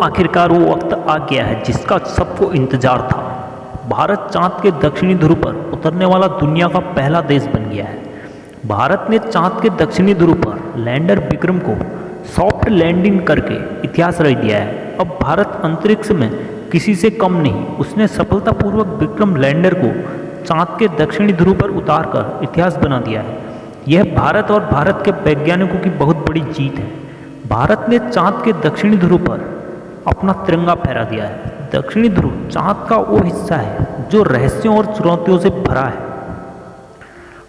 आखिरकार वो वक्त आ गया है जिसका सबको इंतजार था। भारत चांद के दक्षिणी ध्रुव पर उतरने वाला दुनिया का पहला देश बन गया है। भारत ने चांद के दक्षिणी ध्रुव पर लैंडर विक्रम को सॉफ्ट लैंडिंग करके इतिहास रच दिया है। अब भारत अंतरिक्ष में किसी से कम नहीं, उसने सफलतापूर्वक विक्रम लैंडर को चांद के दक्षिणी ध्रुव पर उतारकर इतिहास बना दिया है। यह भारत और भारत के वैज्ञानिकों की बहुत बड़ी जीत है। भारत ने चांद के दक्षिणी ध्रुव पर अपना तिरंगा फहरा दिया है। दक्षिणी ध्रुव चांद का वो हिस्सा है जो रहस्यों और चुनौतियों से भरा है।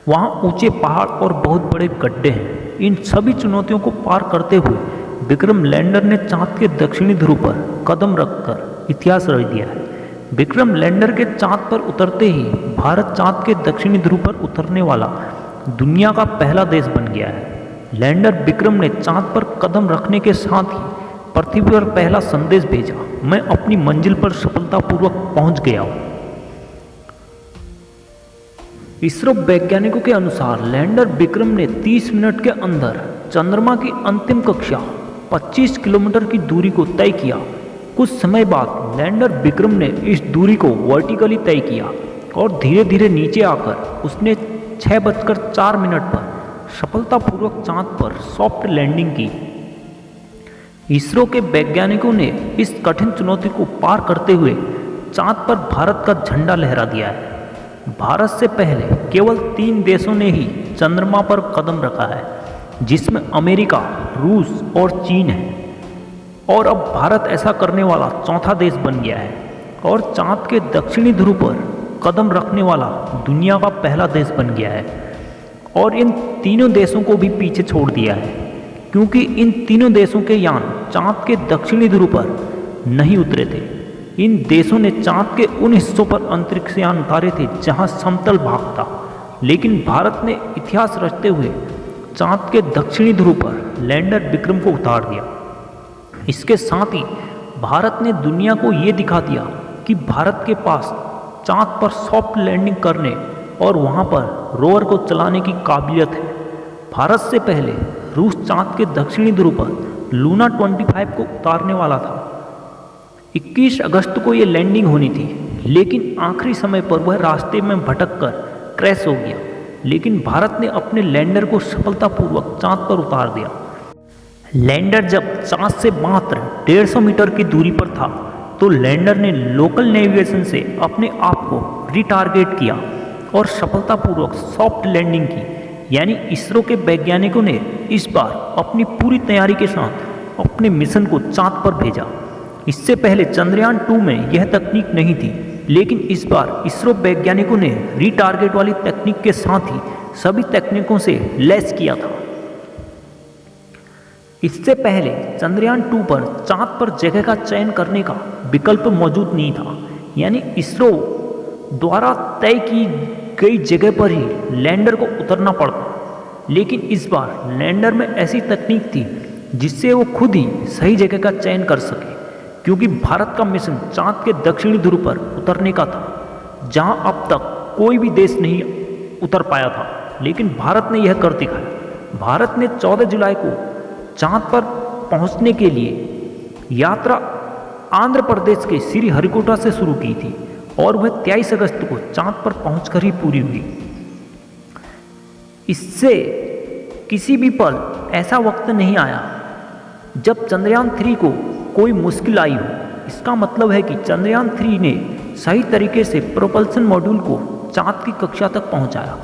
वहाँ ऊंचे पहाड़ और बहुत बड़े गड्ढे हैं। इन सभी चुनौतियों को पार करते हुए विक्रम लैंडर ने चांद के दक्षिणी ध्रुव पर कदम रखकर इतिहास रच दिया है। विक्रम लैंडर के चांद पर उतरते ही भारत चांद के दक्षिणी ध्रुव पर उतरने वाला दुनिया का पहला देश बन गया है। लैंडर विक्रम ने चांद पर कदम रखने के साथ ही पृथ्वी पर पहला संदेश भेजा, मैं अपनी मंजिल पर सफलतापूर्वक पहुंच गया हूं। इसरो वैज्ञानिकों के अनुसार लैंडर विक्रम ने 30 मिनट के अंदर चंद्रमा की अंतिम कक्षा 25 किलोमीटर की दूरी को तय किया। कुछ समय बाद लैंडर विक्रम ने इस दूरी को वर्टिकली तय किया और धीरे धीरे नीचे आकर उसने 6:04 पर सफलतापूर्वक चांद पर सॉफ्ट लैंडिंग की। इसरो के वैज्ञानिकों ने इस कठिन चुनौती को पार करते हुए चांद पर भारत का झंडा लहरा दिया है। भारत से पहले केवल 3 देशों ने ही चंद्रमा पर कदम रखा है, जिसमें अमेरिका, रूस और चीन है। और अब भारत ऐसा करने वाला चौथा देश बन गया है और चांद के दक्षिणी ध्रुव पर कदम रखने वाला दुनिया का पहला देश बन गया है। और इन तीनों देशों को भी पीछे छोड़ दिया है, क्योंकि इन तीनों देशों के यान चांद के दक्षिणी ध्रुव पर नहीं उतरे थे। इन देशों ने चांद के उन हिस्सों पर अंतरिक्ष यान उतारे थे जहां समतल भाग था, लेकिन भारत ने इतिहास रचते हुए चांद के दक्षिणी ध्रुव पर लैंडर विक्रम को उतार दिया। इसके साथ ही भारत ने दुनिया को ये दिखा दिया कि भारत के पास चांद पर सॉफ्ट लैंडिंग करने और वहां पर रोवर को चलाने की काबिलियत है। भारत से पहले रूस चांद के दक्षिणी ध्रुव पर लूना 25 को उतारने वाला था। 21 अगस्त को यह लैंडिंग होनी थी, लेकिन आखिरी समय पर वह रास्ते में भटककर क्रैश हो गया। लेकिन भारत ने अपने लैंडर को सफलतापूर्वक चांद पर उतार दिया। लैंडर जब चांद से मात्र 150 मीटर की दूरी पर था तो लैंडर ने लोकल नेविगेशन से अपने आप को रिटारगेट किया और सफलतापूर्वक सॉफ्ट लैंडिंग की। यानी इसरो के वैज्ञानिकों ने इस बार अपनी पूरी तैयारी के साथ अपने मिशन को चांद पर भेजा। इससे पहले चंद्रयान 2 में यह तकनीक नहीं थी, लेकिन इस बार इसरो वैज्ञानिकों ने रिटारगेट वाली तकनीक के साथ ही सभी तकनीकों से लैस किया था। इससे पहले चंद्रयान 2 पर चांद पर जगह का चयन करने का विकल्प मौजूद नहीं था, यानी इसरो द्वारा तय की गई जगह पर ही लैंडर को उतरना पड़ता। लेकिन इस बार लैंडर में ऐसी तकनीक थी जिससे वो खुद ही सही जगह का चयन कर सके, क्योंकि भारत का मिशन चांद के दक्षिणी ध्रुव पर उतरने का था, जहां अब तक कोई भी देश नहीं उतर पाया था, लेकिन भारत ने यह कर दिखाया। भारत ने 14 जुलाई को चांद पर पहुंचने के लिए यात्रा आंध्र प्रदेश के श्रीहरिकोटा से शुरू की थी और वह 23 अगस्त को चांद पर पहुंचकर ही पूरी हुई। इससे किसी भी पल ऐसा वक्त नहीं आया जब चंद्रयान 3 को कोई मुश्किल आई हो। इसका मतलब है कि चंद्रयान 3 ने सही तरीके से प्रोपल्शन मॉड्यूल को चांद की कक्षा तक पहुंचाया।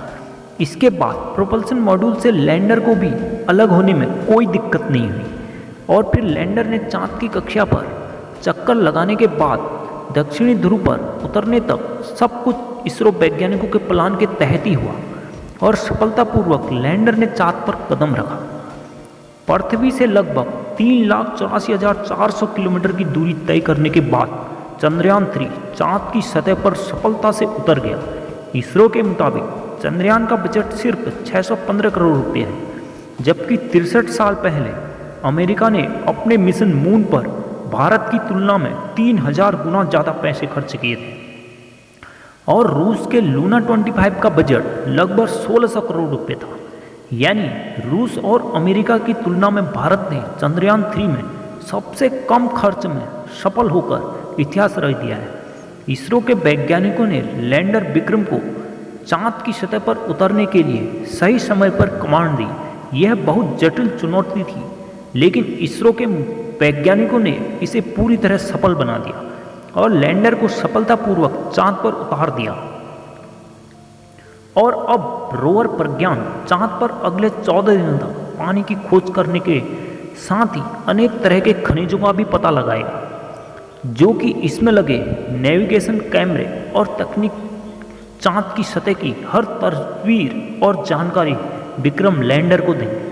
इसके बाद प्रोपल्शन मॉड्यूल से लैंडर को भी अलग होने में कोई दिक्कत नहीं हुई और फिर लैंडर ने चांद की कक्षा पर चक्कर लगाने के बाद दक्षिणी ध्रुव पर उतरने तक सब कुछ इसरो वैज्ञानिकों के प्लान के तहत ही हुआ और सफलतापूर्वक लैंडर ने चांद पर कदम रखा। पृथ्वी से लगभग 3,84,400 किलोमीटर की दूरी तय करने के बाद चंद्रयान 3 चांद की सतह पर सफलता से उतर गया। इसरो के मुताबिक चंद्रयान का बजट सिर्फ 615 करोड़ रुपये है, जबकि 63 साल पहले अमेरिका ने अपने मिशन मून पर भारत की तुलना में 3000 गुना ज़्यादा पैसे खर्च किए थे। और रूस के लूना 25 का बजट लगभग 1600 करोड़ रुपये था। यानी रूस और अमेरिका की तुलना में भारत ने चंद्रयान 3 में सबसे कम खर्च में सफल होकर इतिहास रच दिया है। इसरो के वैज्ञानिकों ने लैंडर विक्रम को चांद की सतह पर उतरने के लिए सही समय पर कमांड दी। यह बहुत जटिल चुनौती थी, लेकिन इसरो के वैज्ञानिकों ने इसे पूरी तरह सफल बना दिया और लैंडर को सफलतापूर्वक चांद पर उतार दिया। और अब रोवर प्रज्ञान चांद पर अगले 14 दिनों तक पानी की खोज करने के साथ ही अनेक तरह के खनिजों का भी पता लगाएगा, जो कि इसमें लगे नेविगेशन कैमरे और तकनीक चांद की सतह की हर तस्वीर और जानकारी विक्रम लैंडर को देंगे।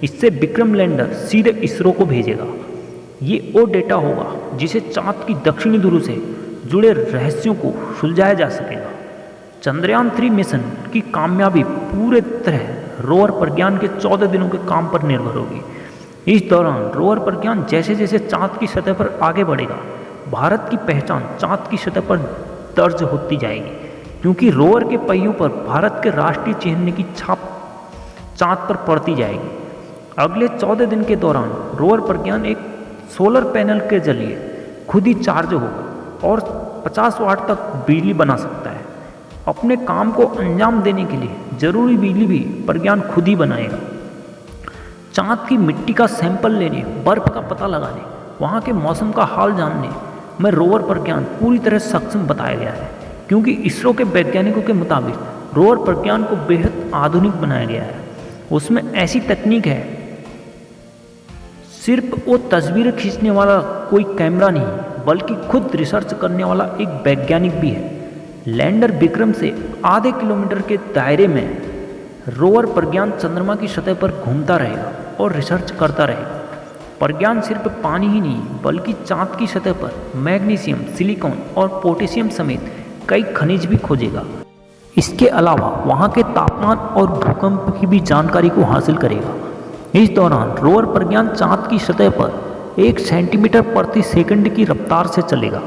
इससे विक्रम लैंडर सीधे इसरो को भेजेगा। ये वो डेटा होगा जिसे चांद की दक्षिणी ध्रुव से जुड़े रहस्यों को सुलझाया जा सकेगा। चंद्रयान 3 मिशन की कामयाबी पूरे तरह रोवर प्रज्ञान के 14 दिनों के काम पर निर्भर होगी। इस दौरान रोवर प्रज्ञान जैसे जैसे चांद की सतह पर आगे बढ़ेगा, भारत की पहचान चांद की सतह पर दर्ज होती जाएगी, क्योंकि रोवर के पहियों पर भारत के राष्ट्रीय चिन्ह की छाप चांद पर पड़ती जाएगी। अगले 14 दिन के दौरान रोवर प्रज्ञान एक सोलर पैनल के जरिए खुद ही चार्ज होगा और 50 वाट तक बिजली बना सकता है। अपने काम को अंजाम देने के लिए जरूरी बिजली भी प्रज्ञान खुद ही बनाएगा। चांद की मिट्टी का सैंपल लेने, बर्फ का पता लगाने, वहाँ के मौसम का हाल जानने में रोवर प्रज्ञान पूरी तरह सक्षम बताया गया है, क्योंकि इसरो के वैज्ञानिकों के मुताबिक रोवर प्रज्ञान को बेहद आधुनिक बनाया गया है। उसमें ऐसी तकनीक है, सिर्फ वो तस्वीरें खींचने वाला कोई कैमरा नहीं, बल्कि खुद रिसर्च करने वाला एक वैज्ञानिक भी है। लैंडर विक्रम से आधे किलोमीटर के दायरे में रोवर प्रज्ञान चंद्रमा की सतह पर घूमता रहेगा और रिसर्च करता रहेगा। प्रज्ञान सिर्फ पानी ही नहीं, बल्कि चांद की सतह पर मैग्नीशियम, सिलिकॉन और पोटेशियम समेत कई खनिज भी खोजेगा। इसके अलावा वहाँ के तापमान और भूकंप की भी जानकारी को हासिल करेगा। इस दौरान रोवर प्रज्ञान चांद की सतह पर 1 सेंटीमीटर प्रति सेकंड की रफ्तार से चलेगा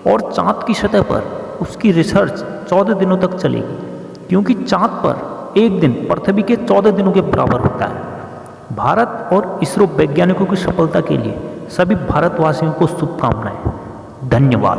और चांद की सतह पर उसकी रिसर्च 14 दिनों तक चलेगी, क्योंकि चांद पर एक दिन पृथ्वी के 14 दिनों के बराबर होता है। भारत और इसरो वैज्ञानिकों की सफलता के लिए सभी भारतवासियों को शुभकामनाएं। धन्यवाद।